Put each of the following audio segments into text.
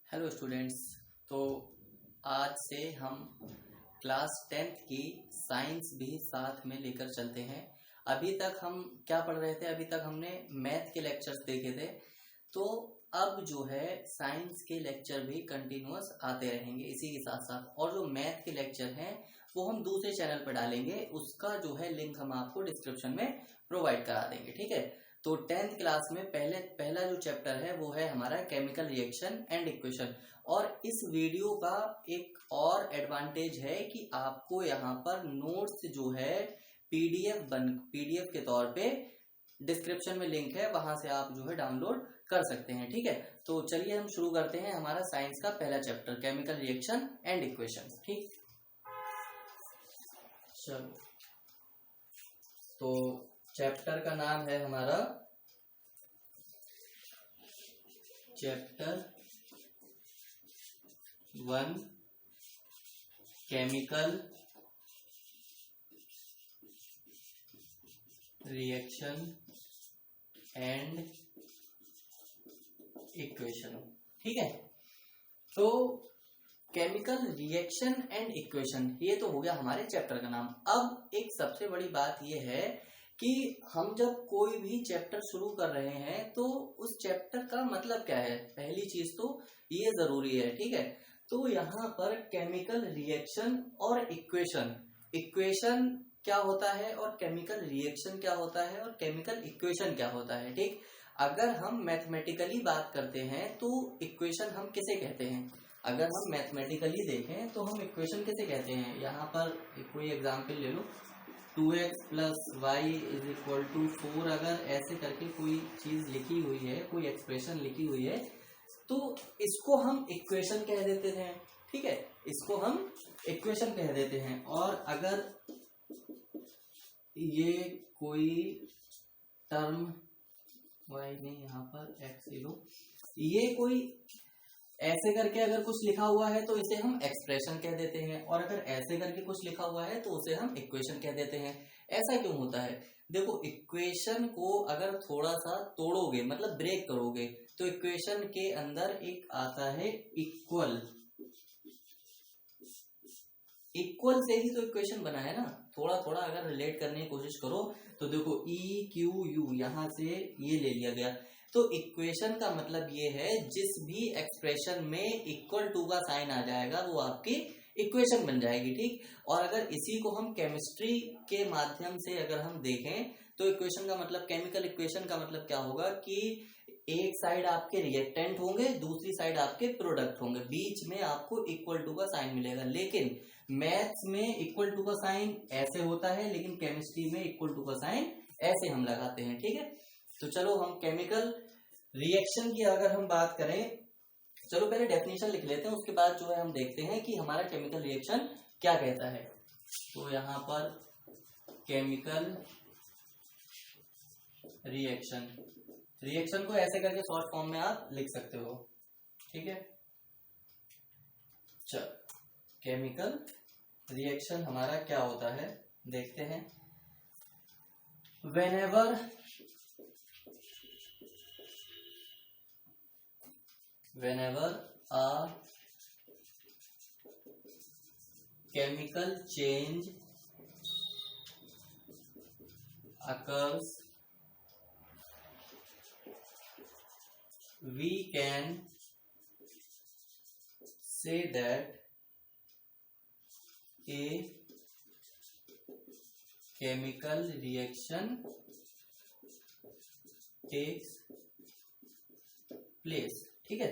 Hello students. तो आज से हम क्लास 10th की साइंस भी साथ में लेकर चलते हैं। अभी तक हम क्या पढ़ रहे थे? अभी तक हमने मैथ के लेक्चर्स देखे थे। तो अब जो है साइंस के लेक्चर भी कंटिन्यूअस आते रहेंगे इसी के साथ साथ, और जो मैथ के लेक्चर हैं वो हम दूसरे चैनल पर डालेंगे। उसका जो है लिंक हम आपको डिस्क्रिप्शन में प्रोवाइड करा देंगे, ठीक है। तो 10th क्लास में पहला जो चैप्टर है वो है हमारा केमिकल रिएक्शन एंड इक्वेशन। और इस वीडियो का एक और एडवांटेज है कि आपको यहाँ पर नोट्स जो है पीडीएफ के तौर पे डिस्क्रिप्शन में लिंक है, वहां से आप जो है डाउनलोड कर सकते हैं, ठीक है। तो चलिए हम शुरू करते हैं हमारा साइंस का पहला chapter chemical reaction and equation, ठीक। चलो, तो चैप्टर का नाम है हमारा chapter 1 chemical reaction and equation, ठीक है। तो केमिकल रिएक्शन एंड इक्वेशन ये तो हो गया हमारे चैप्टर का नाम। अब एक सबसे बड़ी बात यह है कि हम जब कोई भी चैप्टर शुरू कर रहे हैं तो उस चैप्टर का मतलब क्या है, पहली चीज तो ये जरूरी है, ठीक है। तो यहाँ पर केमिकल रिएक्शन और इक्वेशन क्या होता है और केमिकल रिएक्शन क्या होता है और केमिकल इक्वेशन क्या होता है, ठीक। अगर हम मैथमेटिकली बात करते हैं तो इक्वेशन हम किसे कहते हैं? अगर हम मैथमेटिकली देखें तो हम इक्वेशन किसे कहते हैं? यहाँ पर कोई एग्जांपल ले लो, 2x + y = 4। अगर ऐसे करके कोई चीज लिखी हुई है, कोई एक्सप्रेशन लिखी हुई है, तो इसको हम इक्वेशन कह देते हैं, ठीक है। इसको हम इक्वेशन कह देते हैं। और अगर ये कोई टर्म y नहीं, यहाँ पर x ले लो, ये कोई ऐसे करके अगर कुछ लिखा हुआ है तो इसे हम एक्सप्रेशन कह देते हैं, और अगर ऐसे करके कुछ लिखा हुआ है तो उसे हम इक्वेशन कह देते हैं। ऐसा क्यों होता है? देखो, इक्वेशन को अगर थोड़ा सा तोड़ोगे, मतलब ब्रेक करोगे, तो इक्वेशन के अंदर एक आता है इक्वल से ही तो इक्वेशन बना है ना। थोड़ा थोड़ा अगर रिलेट करने की कोशिश करो तो देखो EQU यहाँ से ये ले लिया गया। तो इक्वेशन का मतलब ये है जिस भी एक्सप्रेशन में इक्वल टू का साइन आ जाएगा वो आपकी इक्वेशन बन जाएगी, ठीक। और अगर इसी को हम केमिस्ट्री के माध्यम से अगर हम देखें तो इक्वेशन का मतलब, केमिकल इक्वेशन का मतलब क्या होगा कि एक साइड आपके रिएक्टेंट होंगे, दूसरी साइड आपके प्रोडक्ट होंगे, बीच में आपको इक्वल टू का साइन मिलेगा। लेकिन मैथ्स में इक्वल टू का साइन ऐसे होता है, लेकिन केमिस्ट्री में इक्वल टू का साइन ऐसे हम लगाते हैं, ठीक है। तो चलो हम केमिकल रिएक्शन की अगर हम बात करें, चलो पहले डेफिनेशन लिख लेते हैं, उसके बाद जो है हम देखते हैं कि हमारा केमिकल रिएक्शन क्या कहता है। तो यहाँ पर केमिकल रिएक्शन को ऐसे करके शॉर्ट फॉर्म में आप लिख सकते हो, ठीक है। चल, केमिकल रिएक्शन हमारा क्या होता है देखते हैं। whenever a chemical change occurs, we can say that a chemical reaction takes place, ठीक है।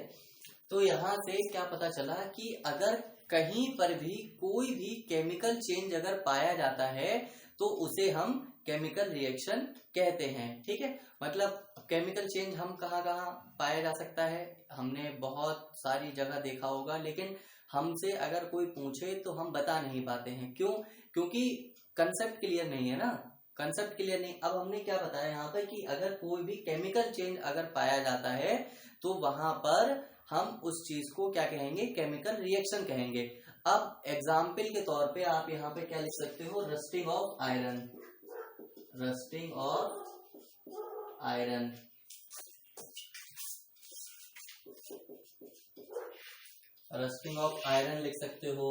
तो यहां से क्या पता चला कि अगर कहीं पर भी कोई भी केमिकल चेंज अगर पाया जाता है तो उसे हम केमिकल रिएक्शन कहते हैं, ठीक है। मतलब केमिकल चेंज हम कहाँ कहाँ पाया जा सकता है, हमने बहुत सारी जगह देखा होगा, लेकिन हमसे अगर कोई पूछे तो हम बता नहीं पाते हैं। क्यों? क्योंकि कंसेप्ट क्लियर नहीं है ना, कंसेप्ट क्लियर नहीं। अब हमने क्या बताया यहाँ पर कि अगर कोई भी केमिकल चेंज अगर पाया जाता है तो वहां पर हम उस चीज को क्या कहेंगे? केमिकल रिएक्शन कहेंगे। अब एग्जाम्पल के तौर पे आप यहाँ पे क्या लिख सकते हो? Rusting of iron, rusting of iron लिख सकते हो।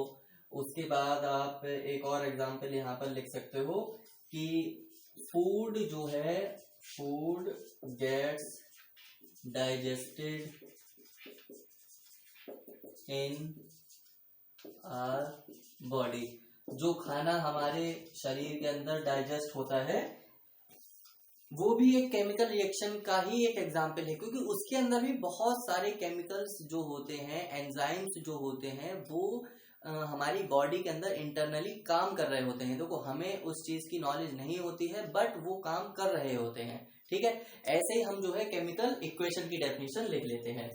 उसके बाद आप एक और एग्जांपल यहाँ पर लिख सकते हो कि फूड जो है, food gets digested in our body, जो खाना हमारे शरीर के अंदर डाइजेस्ट होता है वो भी एक केमिकल रिएक्शन का ही एक एग्जाम्पल है, क्योंकि उसके अंदर भी बहुत सारे केमिकल्स जो होते हैं, एंजाइम्स जो होते हैं, वो हमारी बॉडी के अंदर इंटरनली काम कर रहे होते हैं। देखो हमें उस चीज की नॉलेज नहीं होती है बट वो काम कर रहे होते हैं, ठीक है। ऐसे ही हम जो है केमिकल इक्वेशन की डेफिनेशन लिख लेते हैं।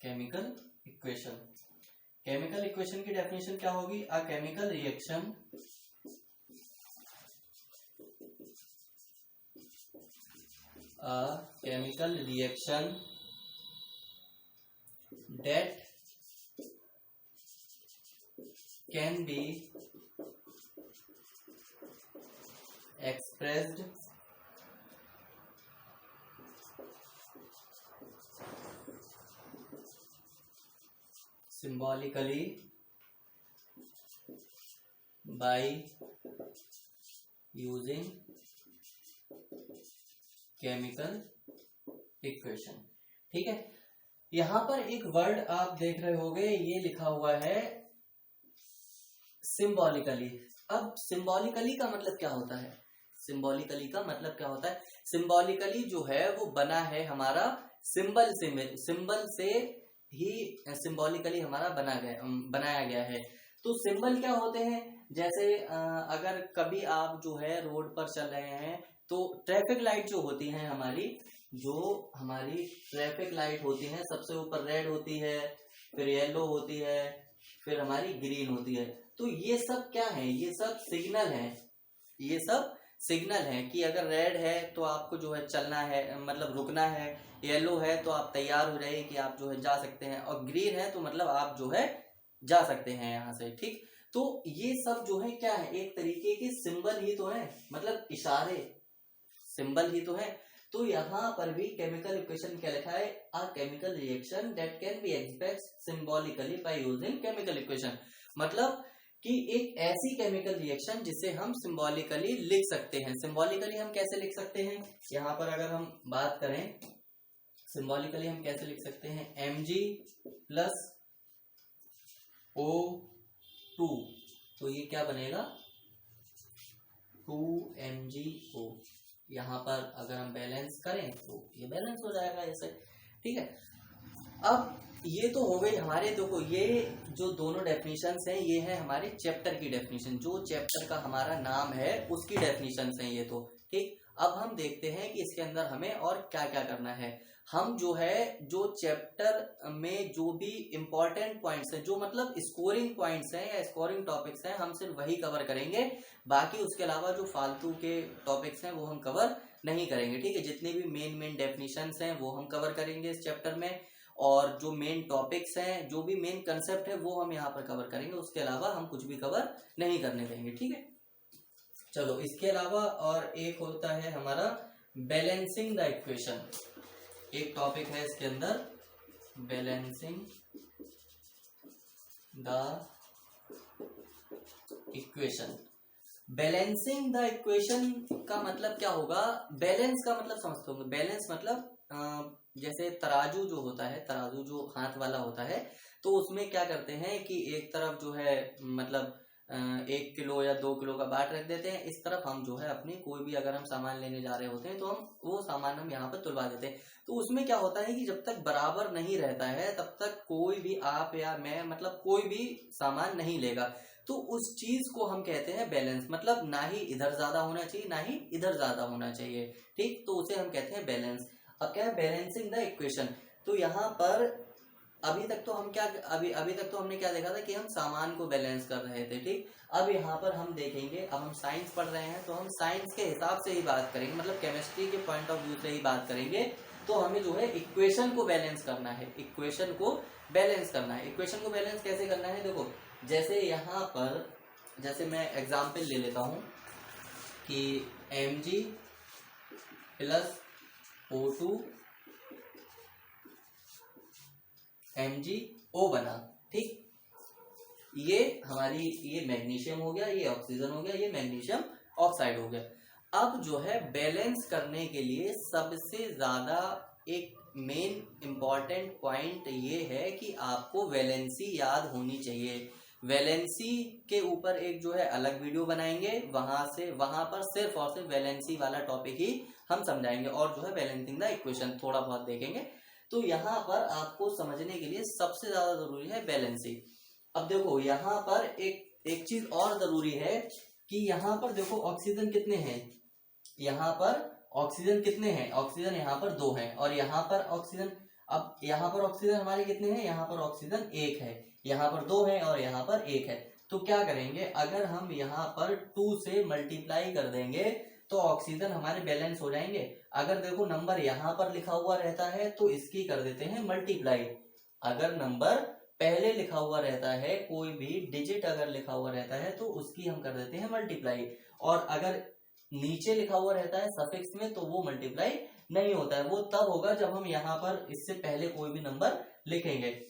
केमिकल इक्वेशन, केमिकल इक्वेशन की डेफिनेशन क्या होगी? A chemical reaction that can be expressed symbolically by using chemical equation, ठीक है। यहां पर एक वर्ड आप देख रहे होंगे, ये लिखा हुआ है सिंबॉलिकली। अब सिंबॉलिकली का मतलब क्या होता है? सिंबॉलिकली का मतलब क्या होता है? सिंबॉलिकली जो है वो बना है हमारा सिंबल से, सिंबल से ही सिंबॉलिकली हमारा बनाया गया है। तो सिंबल क्या होते हैं? जैसे अगर कभी आप जो है रोड पर चल रहे हैं तो ट्रैफिक लाइट जो होती है हमारी, जो हमारी ट्रैफिक लाइट होती है, सबसे ऊपर रेड होती है, फिर येलो होती है, फिर हमारी ग्रीन होती है। तो ये सब क्या है? ये सब सिग्नल है, ये सब सिग्नल है कि अगर रेड है तो आपको जो है चलना है, मतलब रुकना है, येलो है तो आप तैयार हो जाइए कि आप जो है जा सकते हैं, और ग्रीन है तो मतलब आप जो है जा सकते हैं यहाँ से, ठीक। तो ये सब जो है क्या है? एक तरीके के सिंबल ही तो है, मतलब इशारे, सिंबल ही तो है। तो यहाँ पर भी केमिकल इक्वेशन क्या लिखा है? A chemical reaction that can be expressed symbolically by using chemical equation, मतलब कि एक ऐसी केमिकल रिएक्शन जिसे हम सिंबॉलिकली लिख सकते हैं। सिंबॉलिकली हम कैसे लिख सकते हैं? यहाँ पर अगर हम बात करें सिंबॉलिकली हम कैसे लिख सकते हैं? Mg प्लस O2, तो ये क्या बनेगा? 2MgO। यहाँ पर अगर हम बैलेंस करें तो ये बैलेंस हो जाएगा ऐसे, ठीक है। अब ये तो हो गई हमारे, देखो ये जो दोनों डेफिनेशंस हैं ये है हमारे चैप्टर की डेफिनेशन, जो चैप्टर का हमारा नाम है उसकी डेफिनेशंस हैं ये तो, ठीक। अब हम देखते हैं कि इसके अंदर हमें और क्या क्या करना है। हम जो है जो चैप्टर में जो भी इंपॉर्टेंट पॉइंट्स हैं, जो मतलब स्कोरिंग पॉइंट्स हैं या स्कोरिंग टॉपिक्स हैं, हम सिर्फ वही कवर करेंगे। बाकी उसके अलावा जो फालतू के टॉपिक्स हैं वो हम कवर नहीं करेंगे, ठीक है। जितने भी मेन डेफिनेशंस हैं वो हम कवर करेंगे इस चैप्टर में, और जो मेन टॉपिक्स हैं, जो भी मेन कंसेप्ट है वो हम यहाँ पर कवर करेंगे। उसके अलावा हम कुछ भी कवर नहीं करने देंगे, ठीक है। चलो, इसके अलावा और एक होता है हमारा बैलेंसिंग द इक्वेशन, एक टॉपिक है इसके अंदर, balancing the equation. Balancing the equation का मतलब क्या होगा? बैलेंस का मतलब समझते होंगे। बैलेंस मतलब जैसे तराजू जो होता है, तराजू जो हाथ वाला होता है, तो उसमें क्या करते हैं कि एक तरफ जो है मतलब 1 किलो या 2 किलो का बाट रख देते हैं, इस तरफ हम जो है अपने कोई भी अगर हम सामान लेने जा रहे होते हैं तो हम वो सामान हम यहाँ पर तुलवा देते हैं। तो उसमें क्या होता है कि जब तक बराबर नहीं रहता है तब तक कोई भी, आप या मैं, मतलब कोई भी सामान नहीं लेगा। तो उस चीज को हम कहते हैं बैलेंस, मतलब ना ही इधर ज्यादा होना चाहिए ना ही इधर ज्यादा होना चाहिए, ठीक। तो उसे हम कहते हैं बैलेंस। अब क्या है? Balancing the equation. तो यहाँ पर अभी तक तो हम क्या, अभी तक तो हमने क्या देखा था कि हम सामान को बैलेंस कर रहे थे, ठीक। अब यहाँ पर हम देखेंगे, अब हम साइंस पढ़ रहे हैं तो हम साइंस के हिसाब से ही बात करेंगे, मतलब केमिस्ट्री के पॉइंट ऑफ व्यू से ही बात करेंगे। तो हमें जो है इक्वेशन को बैलेंस करना है, इक्वेशन को बैलेंस करना है। इक्वेशन को बैलेंस कैसे करना है? देखो, जैसे यहाँ पर, जैसे मैं एग्जाम्पल ले लेता हूँ कि Mg प्लस O2 MgO बना। ठीक, ये हमारी ये मैग्नीशियम हो गया, ये ऑक्सीजन हो गया, ये मैग्नीशियम ऑक्साइड हो गया। अब जो है बैलेंस करने के लिए सबसे ज्यादा एक मेन इंपॉर्टेंट पॉइंट ये है कि आपको वैलेंसी याद होनी चाहिए। वैलेंसी के ऊपर एक जो है अलग वीडियो बनाएंगे, वहां पर सिर्फ और सिर्फ वैलेंसी वाला टॉपिक ही हम समझाएंगे और जो है बैलेंसिंग द इक्वेशन थोड़ा बहुत देखेंगे। तो यहाँ पर आपको समझने के लिए सबसे ज्यादा जरूरी है बैलेंसी। अब देखो यहाँ पर एक चीज और जरूरी है कि यहाँ पर देखो ऑक्सीजन कितने हैं, यहाँ पर ऑक्सीजन कितने हैं, ऑक्सीजन यहाँ पर 2 हैं और यहाँ पर ऑक्सीजन, अब यहाँ पर ऑक्सीजन हमारे कितने हैं, यहाँ पर ऑक्सीजन 1 है, यहाँ पर 2 है और यहाँ पर 1 है। तो क्या करेंगे, अगर हम यहाँ पर 2 से मल्टीप्लाई कर देंगे तो ऑक्सीजन हमारे बैलेंस हो जाएंगे। अगर देखो नंबर यहाँ पर लिखा हुआ रहता है तो इसकी कर देते हैं मल्टीप्लाई। अगर नंबर पहले लिखा हुआ रहता है, कोई भी डिजिट अगर लिखा हुआ रहता है तो उसकी हम कर देते हैं मल्टीप्लाई, और अगर नीचे लिखा हुआ रहता है सफिक्स में तो वो मल्टीप्लाई नहीं होता है। वो तब होगा जब हम यहाँ पर इससे पहले कोई भी नंबर लिखेंगे।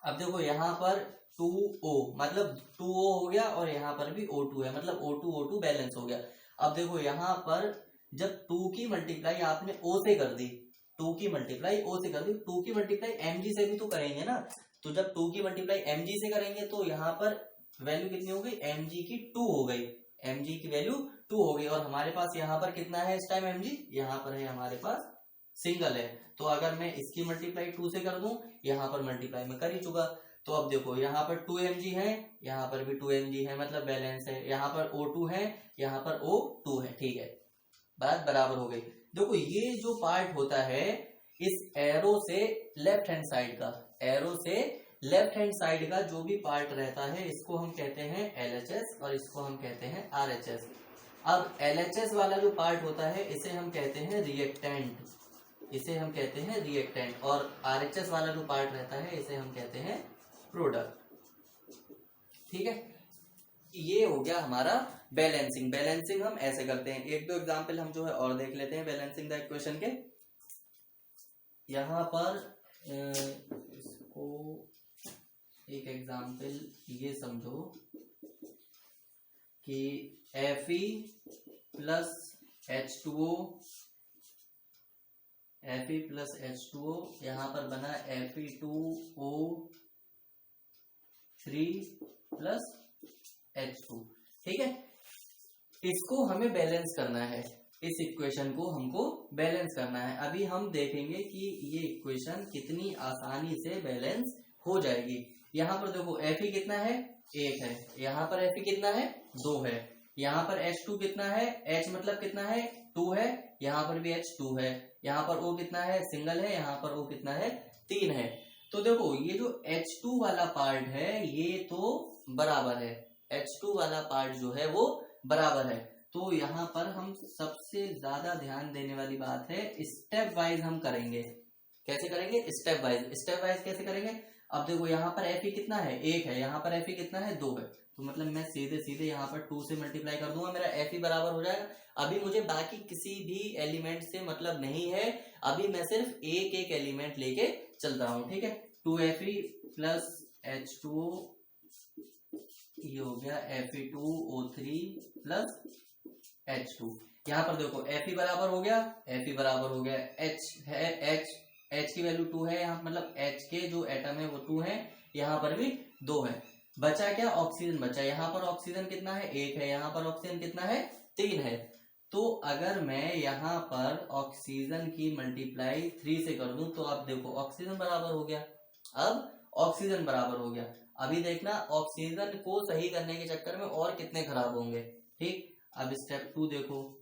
अब देखो यहाँ पर 2O मतलब 2O हो गया और यहाँ पर भी O2 है, मतलब O2 बैलेंस हो गया। अब देखो यहाँ पर जब 2 की मल्टीप्लाई आपने O से कर दी, 2 की मल्टीप्लाई O से कर दी, 2 की मल्टीप्लाई Mg से भी तो करेंगे ना। तो जब 2 की मल्टीप्लाई Mg से करेंगे तो यहाँ पर वैल्यू कितनी हो गई, Mg की 2 हो गई, Mg की वैल्यू 2 हो गई। और हमारे पास यहाँ पर कितना है इस टाइम Mg, यहाँ पर है हमारे पास सिंगल है। तो अगर मैं इसकी मल्टीप्लाई 2 से कर दूं, यहाँ पर मल्टीप्लाई में कर ही चुका। तो अब देखो यहाँ पर 2 Mg है, यहाँ पर भी 2 Mg है, मतलब बैलेंस है। यहाँ पर O2 है, यहाँ पर O2 है। ठीक है, बात बराबर हो गई। देखो ये जो पार्ट होता है इस एरो से लेफ्ट हैंड साइड का, एरो से लेफ्ट हैंड साइड का जो भी पार्ट रहता है इसको हम कहते हैं LHS और इसको हम कहते हैं RHS। अब LHS वाला जो पार्ट होता है इसे हम कहते हैं रिएक्टेंट, इसे हम कहते हैं रिएक्टेंट, और RHS वाला जो पार्ट रहता है इसे हम कहते हैं प्रोडक्ट। ठीक है, ये हो गया हमारा बैलेंसिंग। बैलेंसिंग हम ऐसे करते हैं, एक दो एग्जांपल हम जो है और देख लेते हैं बैलेंसिंग द इक्वेशन के। यहाँ पर इसको एक एग्जांपल ये समझो कि Fe plus H2O, Fe plus H2O यहाँ पर बना Fe2O3 प्लस H2। ठीक है, इसको हमें बैलेंस करना है, इस इक्वेशन को हमको बैलेंस करना है। अभी हम देखेंगे कि ये इक्वेशन कितनी आसानी से बैलेंस हो जाएगी। यहाँ पर देखो Fe कितना है, 1 है, यहाँ पर Fe कितना है, 2 है, यहाँ पर H2 कितना है, H मतलब कितना है, 2 है, यहाँ पर भी H2 है, यहाँ पर O कितना है, सिंगल है, यहाँ पर O कितना है, 3 है। तो देखो ये जो H2 वाला पार्ट है ये तो बराबर है, H2 वाला पार्ट जो है वो बराबर है। तो यहाँ पर हम सबसे ज्यादा ध्यान देने वाली बात है, स्टेप वाइज हम करेंगे। कैसे करेंगे, स्टेप वाइज। स्टेप वाइज कैसे करेंगे, अब देखो यहाँ पर Fe कितना है, 1 है, यहाँ पर Fe कितना है, 2 है। तो मतलब मैं सीधे सीधे यहाँ पर 2 से मल्टीप्लाई कर दूंगा, मेरा Fe बराबर हो जाएगा। अभी मुझे बाकी किसी भी एलिमेंट से मतलब नहीं है, अभी मैं सिर्फ एक एक एलिमेंट लेके चल रहा हूँ। ठीक है, 2Fe प्लस H2O, ये हो गया Fe2O3 प्लस H2। यहाँ पर देखो Fe बराबर हो गया, Fe बराबर हो गया, H है, H की वैल्यू 2 है यहाँ, मतलब H के जो एटम है वो 2 है, यहाँ पर भी 2 है। बचा क्या, ऑक्सीजन बचा। यहाँ पर ऑक्सीजन कितना है, 1 है, यहाँ पर ऑक्सीजन कितना है, 3 है। तो अगर मैं यहाँ पर ऑक्सीजन की मल्टीप्लाई 3 से कर दूं तो अब देखो ऑक्सीजन बराबर हो गया, अब ऑक्सीजन बराबर हो गया। अभी देखना ऑक्सीजन को सही करने के चक्कर में और कितने खराब होंगे। ठीक, अब स्टेप 2 देखो,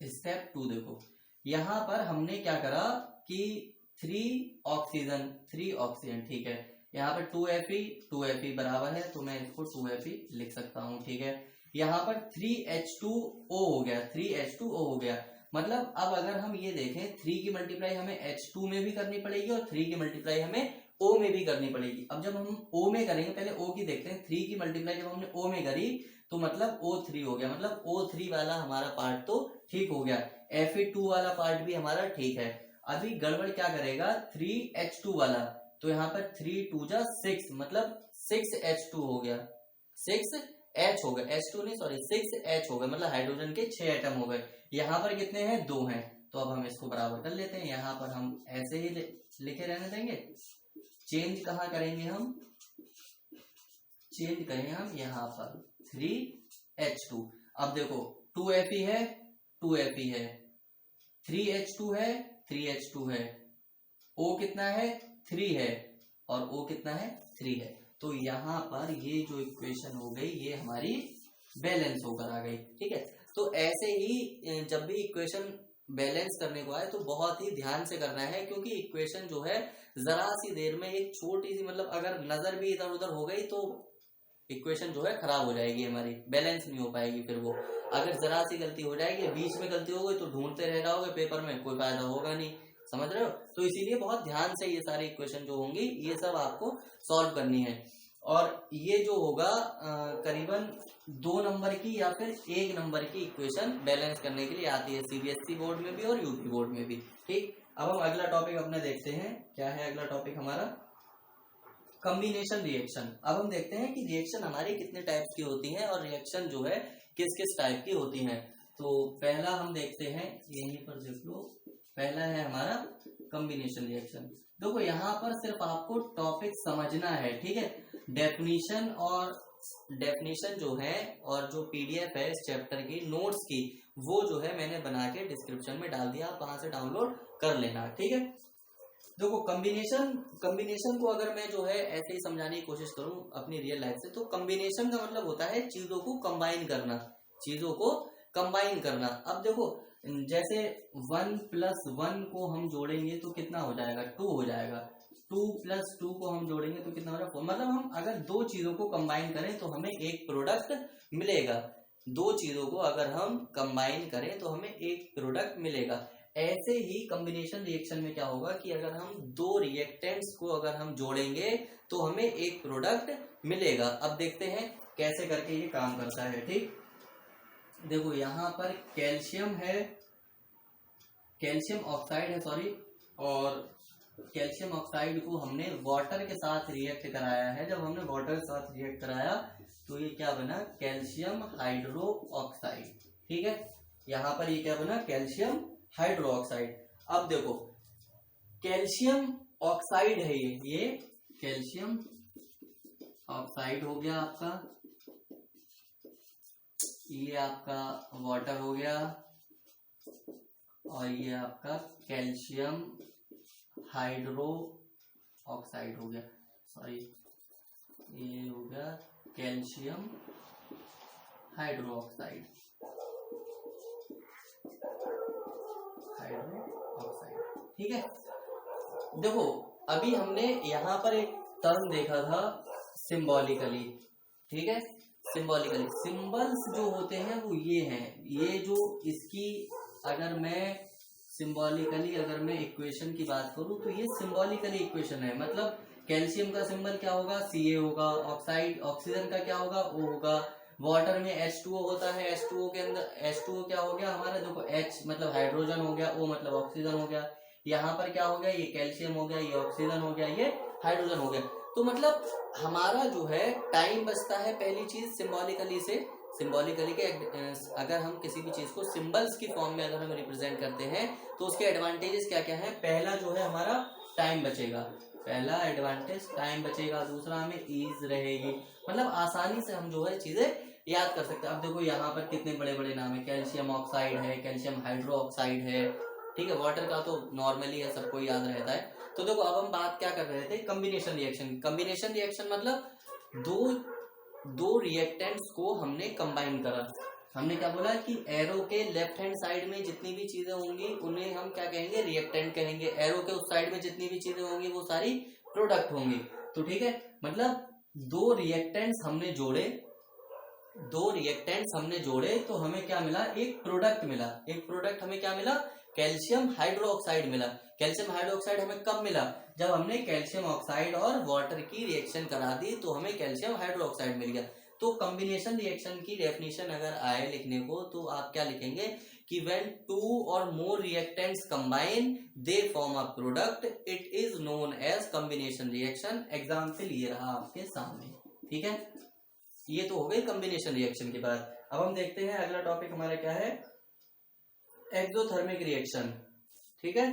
स्टेप 2 देखो, यहाँ पर हमने क्या करा कि 3 ऑक्सीजन, ठीक है, यहाँ पर 2Fe बराबर है तो मैं इसको 2Fe लिख सकता हूँ। ठीक है, यहाँ पर 3H2O हो गया, 3H2O हो गया। मतलब अब अगर हम ये देखें 3 की मल्टीप्लाई हमें H2 में भी करनी पड़ेगी और 3 की मल्टीप्लाई हमें O में भी करनी पड़ेगी। अब जब हम O में करेंगे, पहले O की देखते हैं, 3 की मल्टीप्लाई जब हमने O में करी तो मतलब O3 हो गया, मतलब O3 वाला हमारा पार्ट तो ठीक हो गया। Fe2 वाला पार्ट भी हमारा ठीक है। अभी गड़बड़ क्या करेगा 3H2 वाला, तो यहाँ पर 3 2 जा 6, मतलब 6H2 हो गया, 6H हो गया, H2 नहीं सॉरी 6H हो गया, मतलब हाइड्रोजन के 6 एटम हो गए। यहाँ पर कितने हैं 2 हैं, तो अब हम इसको बराबर कर लेते हैं। यहाँ पर हम ऐसे ही लिखे रहने देंगे, चेंज कहाँ करेंगे हम, चेंज करेंगे हम यहाँ पर 3H2। अब देखो 2Fe है 2Fe है, 3H2 है 3H2 है, O कितना है 3 है और O कितना है 3 है। तो यहाँ पर ये जो इक्वेशन हो गई ये हमारी बैलेंस होकर आ गई। ठीक है, तो ऐसे ही जब भी इक्वेशन बैलेंस करने को आए तो बहुत ही ध्यान से करना है, क्योंकि इक्वेशन जो है जरा सी देर में एक छोटी सी, मतलब अगर नजर भी इधर उधर हो गई तो इक्वेशन जो है खराब हो जाएगी हमारी, बैलेंस नहीं हो पाएगी। फिर वो अगर जरा सी गलती हो जाएगी, बीच में गलती हो गई तो ढूंढते रह जाओगे पेपर में, कोई फायदा होगा नहीं, समझ रहे हो। तो इसीलिए बहुत ध्यान से ये सारी इक्वेशन जो होंगी ये सब आपको सॉल्व करनी है। और ये जो होगा करीबन 2 नंबर की या फिर 1 नंबर की इक्वेशन बैलेंस करने के लिए आती है, सीबीएसई बोर्ड में भी और यूपी बोर्ड में भी। ठीक, अब हम अगला टॉपिक अपने देखते हैं, क्या है अगला टॉपिक हमारा, कॉम्बिनेशन रिएक्शन। अब हम देखते हैं कि रिएक्शन हमारी कितने टाइप्स की होती हैं और रिएक्शन जो है किस किस टाइप की होती हैं। तो पहला हम देखते हैं, यहीं पर देख लो, पहला है हमारा कॉम्बिनेशन रिएक्शन। देखो यहाँ पर सिर्फ आपको टॉपिक समझना है, ठीक है। डेफिनेशन जो है और जो पीडीएफ है इस चैप्टर की नोट्स की, वो जो है मैंने बना के डिस्क्रिप्शन में डाल दिया, आप वहां से डाउनलोड कर लेना, ठीक है। देखो कॉम्बिनेशन को अगर मैं जो है ऐसे ही समझाने की कोशिश करूं अपनी रियल लाइफ से, तो कॉम्बिनेशन का मतलब होता है चीजों को कंबाइन करना, चीजों को कंबाइन करना। अब देखो जैसे 1 + 1 को हम जोड़ेंगे तो कितना हो जाएगा 2 हो जाएगा, 2 + 2 को हम जोड़ेंगे तो कितना हो जाएगा 4। मतलब हम अगर 2 चीजों को कंबाइन करें तो हमें एक प्रोडक्ट मिलेगा, 2 चीजों को अगर हम कंबाइन करें तो हमें एक प्रोडक्ट मिलेगा। ऐसे ही कॉम्बिनेशन रिएक्शन में क्या होगा कि अगर हम 2 रिएक्टेंट्स को अगर हम जोड़ेंगे तो हमें एक प्रोडक्ट मिलेगा। अब देखते हैं कैसे करके ये काम करता है, ठीक। देखो यहाँ पर कैल्शियम है, कैल्शियम ऑक्साइड है सॉरी, और कैल्शियम ऑक्साइड को हमने वाटर के साथ रिएक्ट कराया है। जब हमने वाटर के साथ रिएक्ट कराया तो ये क्या बना, कैल्शियम हाइड्रो ऑक्साइड, ठीक है। यहाँ पर ये क्या बना, कैल्शियम हाइड्रो ऑक्साइड। अब देखो कैल्शियम ऑक्साइड है ये कैल्शियम ऑक्साइड हो गया आपका, ये आपका वाटर हो गया, और ये आपका कैल्शियम हाइड्रो ऑक्साइड हो गया, सॉरी ये हो गया कैल्शियम हाइड्रो ऑक्साइड, ठीक है। देखो अभी हमने यहाँ पर एक टर्म देखा था सिंबॉलिकली, ठीक है। सिंबॉलिकली सिंबल्स जो होते हैं वो ये हैं, ये जो इसकी अगर मैं सिंबॉलिकली अगर मैं इक्वेशन की बात करूं तो ये सिंबॉलिकली इक्वेशन है। मतलब कैल्शियम का सिंबल क्या होगा, Ca होगा, ऑक्साइड ऑक्सीजन का क्या होगा, O होगा, वाटर में H2O होता है, H2O के अंदर H2O क्या हो गया हमारा, देखो H मतलब हाइड्रोजन हो गया, O मतलब ऑक्सीजन हो गया, यहाँ पर क्या हो गया, ये कैल्शियम हो गया, ये ऑक्सीजन हो गया, ये हाइड्रोजन हो गया। तो मतलब हमारा जो है टाइम बचता है, पहली चीज सिंबॉलिकली से, सिंबॉलिकली के अगर हम किसी भी चीज को सिंबल्स की फॉर्म में अगर हम रिप्रेजेंट करते हैं तो उसके एडवांटेजेस क्या क्या है। पहला जो है हमारा टाइम बचेगा, पहला एडवांटेज टाइम बचेगा, दूसरा हमें ईज रहेगी, मतलब आसानी से हम जो है चीजें याद कर सकते हैं। अब देखो यहाँ पर कितने बड़े बड़े नाम है, कैल्शियम ऑक्साइड है, कैल्शियम हाइड्रो ऑक्साइड है, ठीक है। वाटर का तो नॉर्मली है, सबको याद रहता है। तो देखो अब हम बात क्या कर रहे थे, कॉम्बिनेशन रिएक्शन। कॉम्बिनेशन रिएक्शन मतलब दो रिएक्टेंट्स को हमने कंबाइन करा। हमने क्या बोला कि एरो के लेफ्ट हैंड साइड में जितनी भी चीजें होंगी उन्हें हम क्या कहेंगे, रिएक्टेंट कहेंगे। एरो के उस साइड में जितनी भी चीजें होंगी वो सारी प्रोडक्ट होंगी। तो ठीक है, मतलब 2 रिएक्टेंट्स हमने जोड़े, 2 रिएक्टेंट्स हमने जोड़े तो हमें क्या मिला, एक प्रोडक्ट मिला। एक प्रोडक्ट हमें क्या मिला, कैल्शियम हाइड्रोक्साइड मिला। कैल्शियम हाइड्रोक्साइड हमें कब मिला, जब हमने कैल्शियम ऑक्साइड और वाटर की रिएक्शन करा दी तो हमें कैल्शियम हाइड्रोक्साइड मिल गया। तो कॉम्बिनेशन रिएक्शन की डेफिनेशन अगर आए लिखने को तो आप क्या लिखेंगे कि when 2 or more reactants combine they form a product, it is known as combination reaction. Example ये रहा आपके सामने, ठीक है। ये तो हो गई कॉम्बिनेशन रिएक्शन के बाद। अब हम देखते हैं अगला टॉपिक हमारा क्या है, एक्सोथर्मिक रिएक्शन, ठीक है।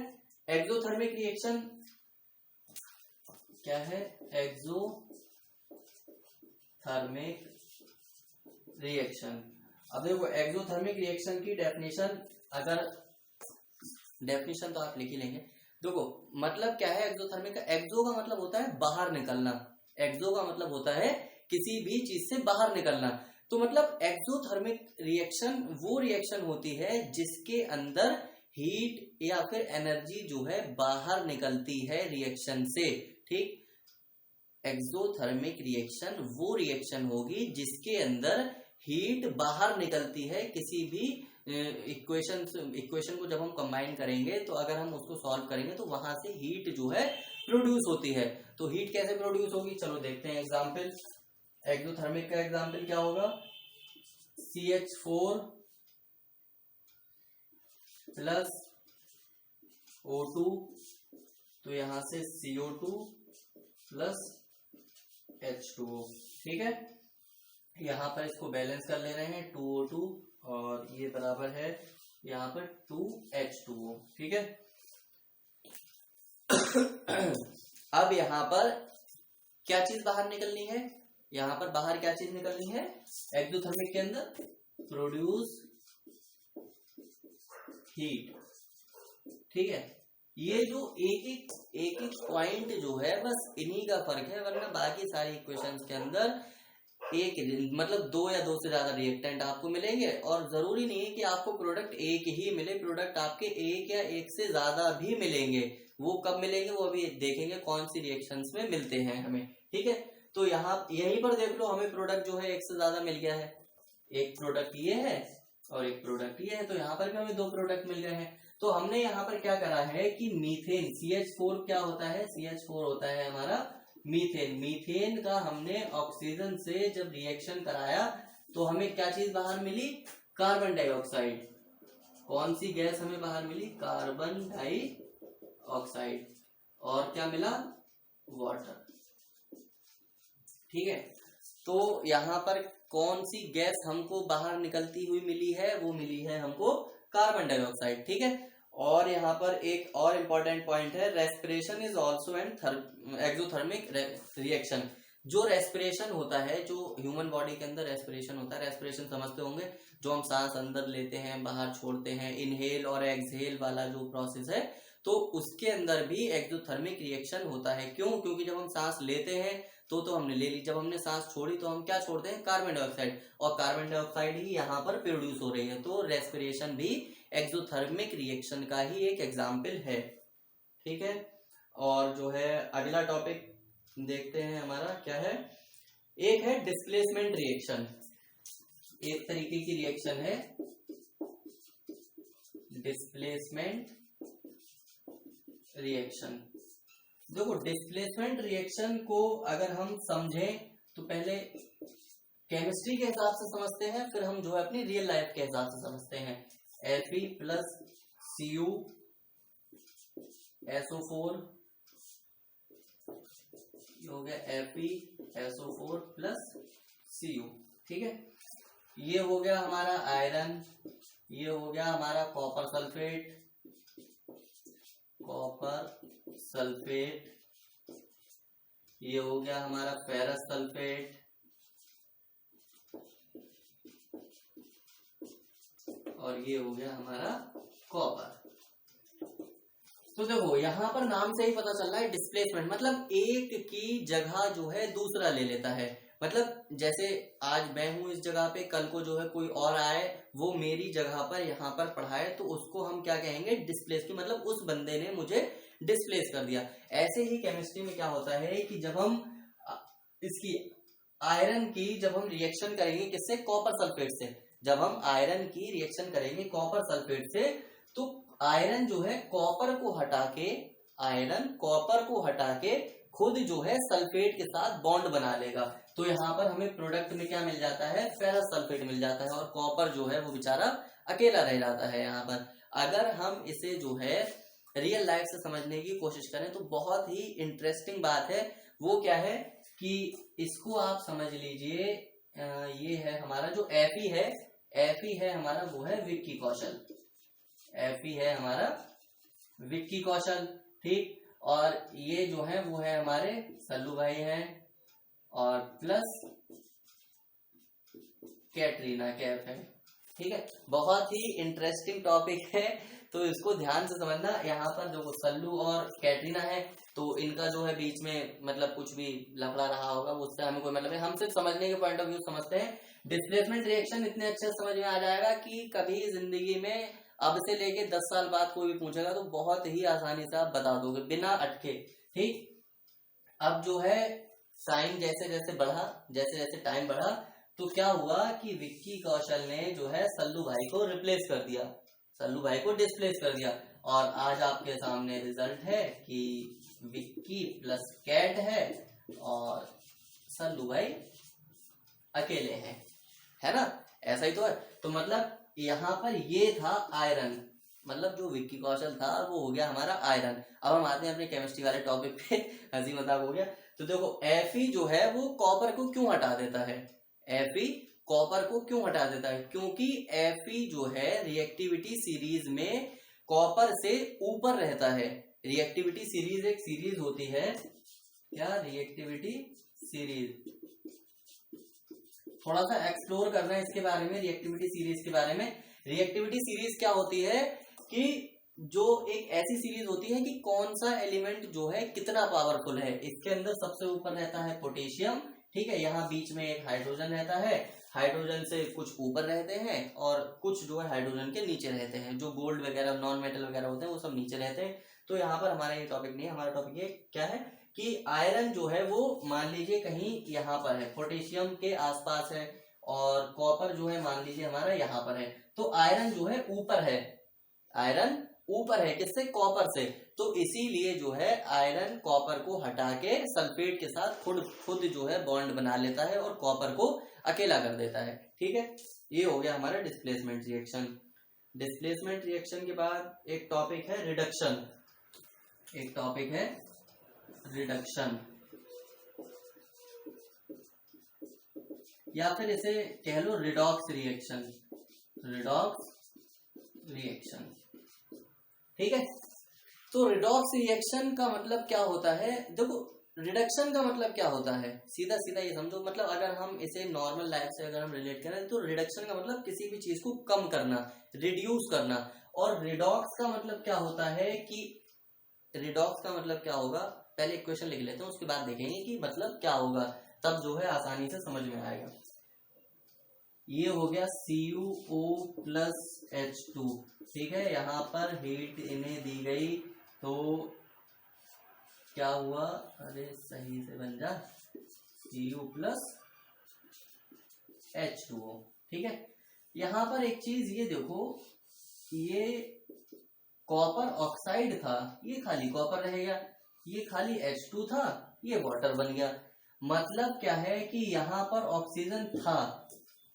एक्सोथर्मिक रिएक्शन क्या है, एक्सोथर्मिक रिएक्शन। अब देखो एक्सोथर्मिक रिएक्शन की डेफिनेशन, अगर डेफिनेशन तो आप लिख ही लेंगे। देखो मतलब क्या है एक्सोथर्मिक का, एक्सो का मतलब होता है बाहर निकलना, एक्सो का मतलब होता है किसी भी चीज से बाहर निकलना। तो मतलब एक्सोथर्मिक रिएक्शन वो रिएक्शन होती है जिसके अंदर हीट या फिर एनर्जी जो है बाहर निकलती है रिएक्शन से, ठीक। एक्सोथर्मिक रिएक्शन वो रिएक्शन होगी जिसके अंदर हीट बाहर निकलती है किसी भी इक्वेशन को जब हम कंबाइन करेंगे तो अगर हम उसको सॉल्व करेंगे तो वहां से हीट जो है प्रोड्यूस होती है। तो हीट कैसे प्रोड्यूस होगी, चलो देखते हैं एग्जांपल। एक्सोथर्मिक का एग्जांपल क्या होगा, CH4 प्लस O2, तो यहां से CO2 प्लस H2O, ठीक है। यहां पर इसको बैलेंस कर ले रहे हैं 2O2 और ये बराबर है यहां पर 2H2O, ठीक है। अब यहां पर क्या चीज बाहर निकलनी है, यहां पर बाहर क्या चीज निकलनी है, एक्सोथर्मिक के अंदर प्रोड्यूस हीट, ठीक है। ये जो एक एक पॉइंट जो है बस इन्हीं का फर्क है, वरना बाकी सारी इक्वेशंस के अंदर एक मतलब 2 या 2 से ज्यादा रिएक्टेंट आपको मिलेंगे और जरूरी नहीं है कि आपको प्रोडक्ट एक ही मिले, प्रोडक्ट आपके एक या एक से ज्यादा भी मिलेंगे। वो कब मिलेंगे वो अभी देखेंगे कौन सी रिएक्शंस में मिलते हैं हमें, ठीक है। तो यहाँ यहीं पर देख लो हमें प्रोडक्ट जो है एक से ज्यादा मिल गया है, एक प्रोडक्ट ये है और एक प्रोडक्ट ये है, तो यहाँ पर भी हमें 2 प्रोडक्ट मिल गए हैं। तो हमने यहाँ पर क्या करा है कि मीथेन CH4 क्या होता है, CH4 होता है हमारा मीथेन। मीथेन का हमने ऑक्सीजन से जब रिएक्शन कराया तो हमें क्या चीज बाहर मिली, कार्बन डाइऑक्साइड। कौन सी गैस हमें बाहर मिली, कार्बन डाइऑक्साइड, और क्या मिला, वाटर, ठीक है। तो यहाँ पर कौन सी गैस हमको बाहर निकलती हुई मिली है, वो मिली है हमको कार्बन डाइऑक्साइड, ठीक है। और यहाँ पर एक और इम्पोर्टेंट पॉइंट है, respiration is also an exothermic reaction. जो रेस्पिरेशन होता है, जो ह्यूमन बॉडी के अंदर रेस्पिरेशन होता है, रेस्पिरेशन समझते होंगे, जो हम सांस अंदर लेते हैं बाहर छोड़ते हैं, इनहेल और एक्सहेल वाला जो प्रोसेस है, तो उसके अंदर भी एक्सोथर्मिक रिएक्शन होता है। क्यों, क्योंकि जब हम सांस लेते हैं तो हमने ले ली, जब हमने सांस छोड़ी तो हम क्या छोड़ते हैं, कार्बन डाइऑक्साइड, और कार्बन डाइऑक्साइड ही यहाँ पर प्रोड्यूस हो रही है। तो रेस्पिरेशन भी एक्सोथर्मिक रिएक्शन का ही एक एग्जाम्पल है, ठीक है। और जो है अगला टॉपिक देखते हैं हमारा क्या है, एक है डिस्प्लेसमेंट रिएक्शन। एक तरीके की रिएक्शन है डिस्प्लेसमेंट रिएक्शन। देखो डिस्प्लेसमेंट रिएक्शन को अगर हम समझें तो पहले केमिस्ट्री के हिसाब से समझते हैं, फिर हम जो है अपनी रियल लाइफ के हिसाब से समझते हैं। Fe प्लस Cu SO4, ये हो गया Fe SO4 प्लस Cu, ठीक है। ये हो गया हमारा आयरन, ये हो गया हमारा कॉपर सल्फेट, ये हो गया हमारा फेरस सल्फेट, और ये हो गया हमारा कॉपर। तो देखो यहाँ पर नाम से ही पता चल रहा है डिस्प्लेसमेंट, मतलब एक की जगह जो है दूसरा ले लेता है। मतलब जैसे आज मैं हूं इस जगह पे, कल को जो है कोई और आए वो मेरी जगह पर यहाँ पर पढ़ाए, तो उसको हम क्या कहेंगे, डिस्प्लेस की, मतलब उस बंदे ने मुझे डिस्प्लेस कर दिया। ऐसे ही केमिस्ट्री में क्या होता है कि जब हम इसकी आयरन की जब हम रिएक्शन करेंगे किससे, कॉपर सल्फेट से, जब हम आयरन की रिएक्शन करेंगे कॉपर सल्फेट से, तो आयरन जो है कॉपर को हटा के, आयरन कॉपर को हटा के खुद जो है सल्फेट के साथ बॉन्ड बना लेगा। तो यहाँ पर हमें प्रोडक्ट में क्या मिल जाता है, फेरस सल्फेट मिल जाता है, और कॉपर जो है वो बेचारा अकेला रह जाता है। यहाँ पर अगर हम इसे जो है रियल लाइफ से समझने की कोशिश करें तो बहुत ही इंटरेस्टिंग बात है। वो क्या है कि इसको आप समझ लीजिए, ये है हमारा जो एफी है हमारा, वो है विक्की कौशल। एफी है हमारा विक्की कौशल, ठीक। और ये जो है वो है हमारे सल्लू भाई हैं, और प्लस कैटरीना कैफ है, ठीक है। बहुत ही इंटरेस्टिंग टॉपिक है, तो इसको ध्यान से समझना। यहाँ पर जो सल्लू और कैटरीना है, तो इनका जो है बीच में मतलब कुछ भी लफड़ा रहा होगा, उससे हमें कोई मतलब है, हम सिर्फ समझने के पॉइंट ऑफ व्यू समझते हैं। डिस्प्लेसमेंट रिएक्शन इतने अच्छे समझ में आ जाएगा कि कभी जिंदगी में अब से लेके 10 साल बाद कोई भी पूछेगा तो बहुत ही आसानी से आप बता दोगे बिना अटके, ठीक। अब जो है साइन जैसे जैसे टाइम बढ़ा, तो क्या हुआ कि विक्की कौशल ने जो है सल्लू भाई को रिप्लेस कर दिया, सल्लू भाई को डिस्प्लेस कर दिया, और आज आपके सामने रिजल्ट है कि विक्की प्लस कैट है और सल्लू भाई अकेले हैं, है ना। ऐसा ही तो है। तो मतलब यहाँ पर ये था आयरन, मतलब जो विक्की कौशल था वो हो गया हमारा आयरन। अब हम आते हैं अपने केमिस्ट्री वाले टॉपिक पे, हंसी मजाक हो गया। तो देखो Fe जो है वो कॉपर को क्यों हटा देता है, Fe कॉपर को क्यों हटा देता है, क्योंकि Fe जो है रिएक्टिविटी सीरीज में कॉपर से ऊपर रहता है। रिएक्टिविटी सीरीज एक सीरीज होती है, क्या रिएक्टिविटी सीरीज, थोड़ा सा एक्सप्लोर करना है इसके बारे में, रिएक्टिविटी सीरीज के बारे में। रिएक्टिविटी सीरीज क्या होती है कि जो एक ऐसी सीरीज होती है कि कौन सा एलिमेंट जो है कितना पावरफुल है। इसके अंदर सबसे ऊपर रहता है पोटेशियम, ठीक है। यहाँ बीच में एक हाइड्रोजन रहता है, हाइड्रोजन से कुछ ऊपर रहते हैं और कुछ जो है हाइड्रोजन के नीचे रहते हैं। जो गोल्ड वगैरह नॉन मेटल वगैरह होते हैं वो सब नीचे रहते हैं। तो यहाँ पर हमारा ये टॉपिक नहीं है, हमारा टॉपिक ये क्या है कि आयरन जो है वो मान लीजिए कहीं यहाँ पर है, पोटेशियम के आसपास है, और कॉपर जो है मान लीजिए हमारा यहाँ पर है। तो आयरन जो है ऊपर है, आयरन ऊपर है किससे, कॉपर से। तो इसीलिए जो है आयरन कॉपर को हटा के सल्फेट के साथ खुद जो है बॉन्ड बना लेता है और कॉपर को अकेला कर देता है, ठीक है। ये हो गया हमारा डिस्प्लेसमेंट रिएक्शन। डिस्प्लेसमेंट रिएक्शन के बाद एक टॉपिक है रिडक्शन, एक टॉपिक है रिडक्शन, या फिर इसे कह लो रिडॉक्स रिएक्शन, रिडॉक्स रिएक्शन, ठीक है। तो रिडॉक्स रिएक्शन का मतलब क्या होता है, देखो रिडक्शन का मतलब क्या होता है, सीधा सीधा ये समझो। मतलब अगर हम इसे नॉर्मल लाइफ से अगर हम रिलेट करें तो रिडक्शन का मतलब किसी भी चीज को कम करना, रिड्यूस करना। और रिडॉक्स का मतलब क्या होता है कि रिडॉक्स का मतलब क्या होगा, पहले इक्वेशन लिख लेते हैं उसके बाद देखेंगे कि मतलब क्या होगा, तब जो है आसानी से समझ में आएगा। ये हो गया CuO प्लस H2, ठीक है। यहाँ पर हीट इन्हें दी गई तो क्या हुआ, अरे सही से बन जा, Cu प्लस H2O, ठीक है। यहाँ पर एक चीज ये देखो, ये कॉपर ऑक्साइड था, ये खाली कॉपर रहेगा, ये खाली H2 था, ये वाटर बन गया। मतलब क्या है कि यहाँ पर ऑक्सीजन था,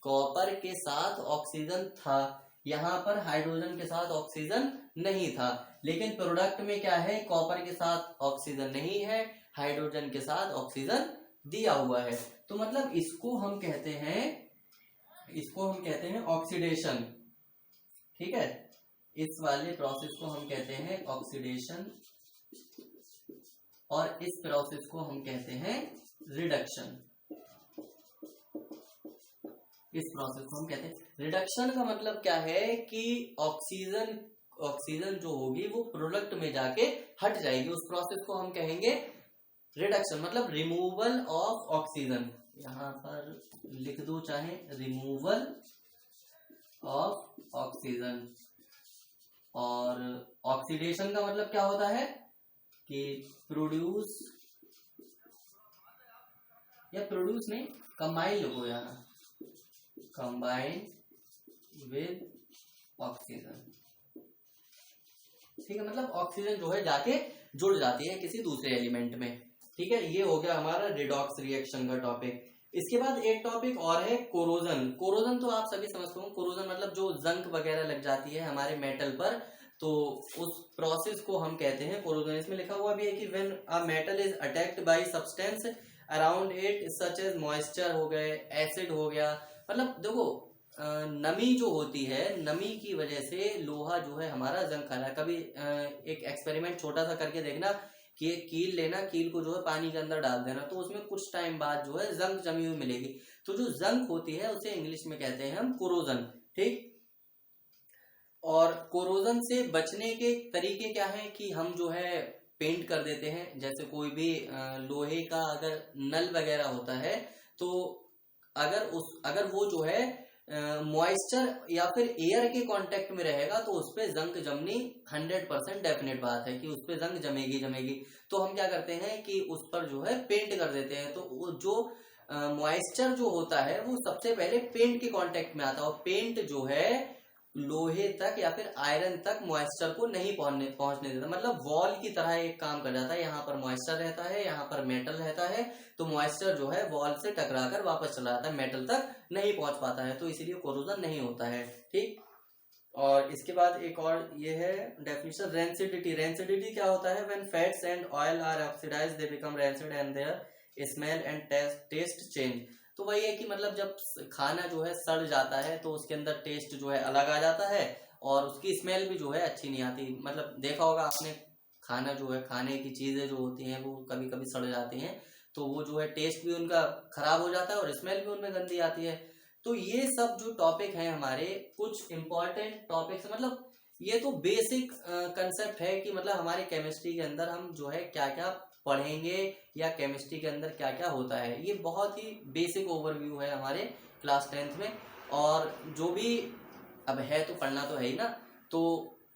कॉपर के साथ ऑक्सीजन था, यहाँ पर हाइड्रोजन के साथ ऑक्सीजन नहीं था। लेकिन प्रोडक्ट में क्या है, कॉपर के साथ ऑक्सीजन नहीं है, हाइड्रोजन के साथ ऑक्सीजन दिया हुआ है। तो मतलब इसको हम कहते हैं ऑक्सीडेशन, ठीक है। इस वाले प्रोसेस को हम कहते हैं ऑक्सीडेशन, और इस प्रोसेस को हम कहते हैं रिडक्शन। इस प्रोसेस को हम कहते हैं रिडक्शन। का मतलब क्या है कि ऑक्सीजन जो होगी वो प्रोडक्ट में जाके हट जाएगी, उस प्रोसेस को हम कहेंगे रिडक्शन, मतलब रिमूवल ऑफ ऑक्सीजन। यहां पर लिख दो चाहे, रिमूवल ऑफ ऑक्सीजन। और ऑक्सीडेशन का मतलब क्या होता है कि प्रोड्यूस, या प्रोड्यूस नहीं, कंबाइन लिखो यहाँ, कंबाइन विद ऑक्सीजन, ठीक है। मतलब ऑक्सीजन जो है जाके जुड़ जाती है किसी दूसरे एलिमेंट में, ठीक है, ये हो गया हमारा रिडॉक्स रिएक्शन का टॉपिक। इसके बाद एक टॉपिक और है कोरोजन। कोरोजन तो आप सभी समझते हो, कोरोजन मतलब जो जंग वगैरह लग जाती है हमारे मेटल पर, तो उस प्रोसेस को हम कहते हैं कोरोजन। इसमें लिखा हुआ भी है कि when a metal is attacked by substance around it such as moisture हो गए, एसिड हो गया, मतलब देखो नमी जो होती है, नमी की वजह से लोहा जो है हमारा जंग खा रहा है। कभी एक एक्सपेरिमेंट छोटा सा करके देखना कि एक कील लेना, कील को जो है पानी के अंदर डाल देना, तो उसमें कुछ टाइम बाद जो है जंग जमी हुई मिलेगी। तो जो जंग होती है उसे इंग्लिश में कहते हैं हम कोरोजन। ठीक, और कोरोजन से बचने के तरीके क्या है कि हम जो है पेंट कर देते हैं। जैसे कोई भी लोहे का अगर नल वगैरह होता है, तो अगर वो जो है मॉइस्चर या फिर एयर के कांटेक्ट में रहेगा तो उस पे जंग जमनी 100% डेफिनेट बात है कि उस पे जंग जमेगी। तो हम क्या करते हैं कि उस पर जो है पेंट कर देते हैं। तो वो जो मॉइस्चर जो होता है वो सबसे पहले पेंट के कांटेक्ट में आता है, और पेंट जो है लोहे तक या फिर आयरन तक मॉइस्चर को नहीं पहुंचने देता, मतलब वॉल की तरह एक काम कर जाता है। यहाँ पर मॉइस्चर रहता है, यहाँ पर मेटल रहता है, तो मॉइस्चर जो है वॉल से टकराकर वापस चला जाता है, मेटल तक नहीं पहुंच पाता है, तो इसीलिए कोरोजन नहीं होता है। ठीक, और इसके बाद एक और ये है डेफिनेशन, रेंसिडिटी। रेंसिडिटी क्या होता है? When fats and oil are oxidised they become rancid and their smell and taste change. तो वही है कि मतलब जब खाना जो है सड़ जाता है तो उसके अंदर टेस्ट जो है अलग आ जाता है, और उसकी स्मेल भी जो है अच्छी नहीं आती। मतलब देखा होगा आपने, खाना जो है, खाने की चीजें जो होती हैं वो कभी कभी सड़ जाती हैं, तो वो जो है टेस्ट भी उनका खराब हो जाता है और स्मेल भी उनमें गंदी आती है। तो ये सब जो टॉपिक हैं हमारे, कुछ इंपॉर्टेंट टॉपिक्स, मतलब ये तो बेसिक कंसेप्ट है कि मतलब हमारे केमिस्ट्री के अंदर हम जो है क्या क्या पढ़ेंगे या केमिस्ट्री के अंदर क्या क्या होता है। ये बहुत ही बेसिक ओवरव्यू है हमारे क्लास 10th में। और जो भी अब है तो पढ़ना तो है ही ना, तो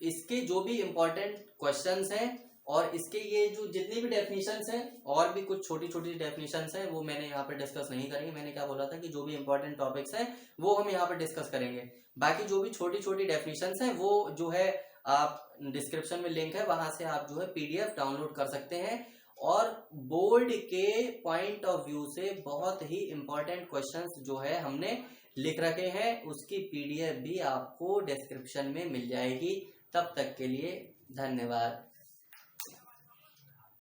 इसके जो भी इम्पोर्टेंट क्वेश्चंस हैं और इसके ये जो जितनी भी डेफिनेशंस हैं, और भी कुछ छोटी छोटी डेफिनेशंस हैं, वो मैंने यहाँ पे डिस्कस नहीं करेंगे। मैंने क्या बोला था कि जो भी इम्पोर्टेंट टॉपिक्स हैं वो हम यहाँ पे डिस्कस करेंगे। बाकी जो भी छोटी छोटी डेफिनेशंस हैं वो जो है आप डिस्क्रिप्शन में लिंक है, वहां से आप जो है PDF डाउनलोड कर सकते हैं। और बोर्ड के पॉइंट ऑफ व्यू से बहुत ही इंपॉर्टेंट क्वेश्चंस जो है हमने लिख रखे हैं, उसकी PDF भी आपको डिस्क्रिप्शन में मिल जाएगी। तब तक के लिए धन्यवाद।